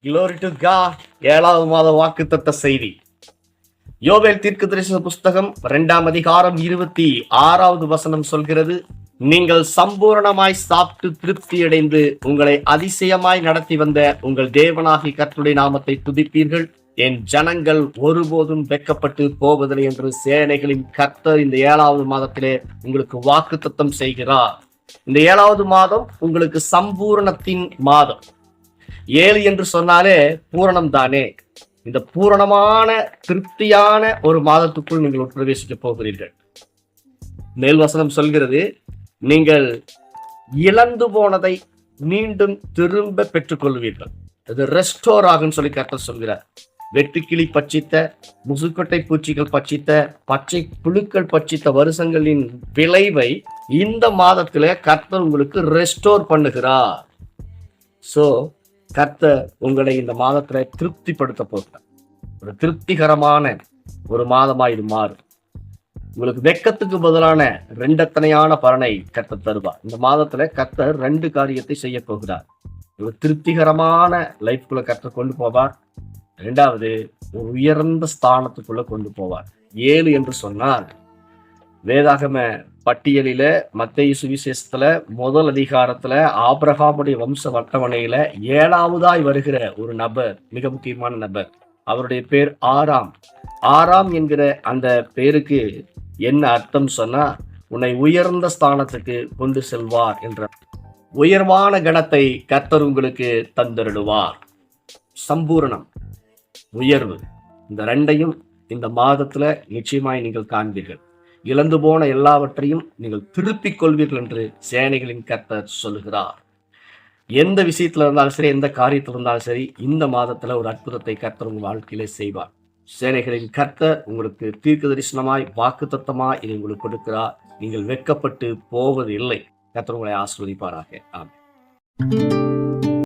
Glory to God. 7வது மாத வாக்குத்தத்த செய்தி. யோவேல் தீர்க்கதரிசன புஸ்தகம் 2ஆம் அதிகாரம் 26வது வசனம் சொல்கிறது, நீங்கள் சம்பூரணமாய் சாப்பிட்டு திருப்தி அடைந்து உங்களை அதிசயமாய் நடத்தி வந்த உங்கள் தேவனாகி கர்த்தருடைய நாமத்தை துதிப்பீர்கள். என் ஜனங்கள் ஒருபோதும் வெட்கப்பட்டு போவதில்லை என்று சேனைகளின் கர்த்தர் இந்த 7வது மாதத்திலே உங்களுக்கு வாக்குத்தத்தம் செய்கிறார். இந்த 7வது மாதம் உங்களுக்கு சம்பூரணத்தின் மாதம். 7 என்று சொன்னாலே பூரணம் தானே. இந்த பூரணமான திருப்தியான ஒரு மாதத்துக்குள் நீங்கள் பிரவேசிக்க போகிறீர்கள். மேல் வசனம் சொல்கிறது, நீங்கள் இழந்து போனதை மீண்டும் திரும்ப பெற்றுக் கொள்வீர்கள். இது ரெஸ்டோர் ஆகும் சொல்லி கர்த்தர் சொல்கிறார். வெட்டுக்கிளி பட்சித்த, முசுக்கொட்டை பூச்சிகள் பட்சித்த, பச்சை புழுக்கள் பட்சித்த வருஷங்களின் விளைவை இந்த மாதத்திலே கர்த்தர் உங்களுக்கு ரெஸ்டோர் பண்ணுகிறார். சோ கர்த்தர் உங்களை இந்த மாதத்துல திருப்திப்படுத்த போகிறார். ஒரு திருப்திகரமான ஒரு மாதமா இது மாறும். உங்களுக்கு வெக்கத்துக்கு பதிலான ரெண்டத்தனையான பலனை கர்த்தர் தருவார். இந்த மாதத்துல கர்த்தர் 2 காரியத்தை செய்ய போகிறார். ஒரு திருப்திகரமான லைஃப்குள்ள கர்த்தர் கொண்டு போவார். 2வது, ஒரு உயர்ந்த ஸ்தானத்துக்குள்ள கொண்டு போவார். 7 என்று சொன்னால் வேதாகம பட்டியலில மத்தேயு சுவிசேஷத்துல முதல் அதிகாரத்துல ஆபிரகாமுடைய வம்ச அட்டவணையில 7வதாய் வருகிற ஒரு நபர், மிக முக்கியமான நபர். அவருடைய பேர் ஆராம். ஆராம் என்கிற அந்த பேருக்கு என்ன அர்த்தம் சொன்னா, உன்னை உயர்ந்த ஸ்தானத்துக்கு கொண்டு செல்வார் என்ற உயர்வான கணத்தை கர்த்தர் உங்களுக்கு தந்தருடுவார். சம்பூரணம், உயர்வு, இந்த 2ஐயும் இந்த மாதத்துல நிச்சயமாய் நீங்கள் காண்பீர்கள். இழந்து போன எல்லாவற்றையும் நீங்கள் திருப்பிக் கொள்வீர்கள் என்று சேனைகளின் கர்த்தர் சொல்லுகிறார். எந்த விஷயத்துல இருந்தாலும் சரி, எந்த காரியத்தில் இருந்தாலும் சரி, இந்த மாதத்துல ஒரு அற்புதத்தை கர்த்தர் உங்கள் வாழ்க்கையிலே செய்வார். சேனைகளின் கர்த்தர் உங்களுக்கு தீர்க்க தரிசனமாய் வாக்குத்தத்தமாய் இதை உங்களுக்கு கொடுக்கிறார். நீங்கள் வெட்கப்பட்டு போவது இல்லை. கர்த்தர் உங்களை ஆசீர்வதிப்பாராக. ஆமென்.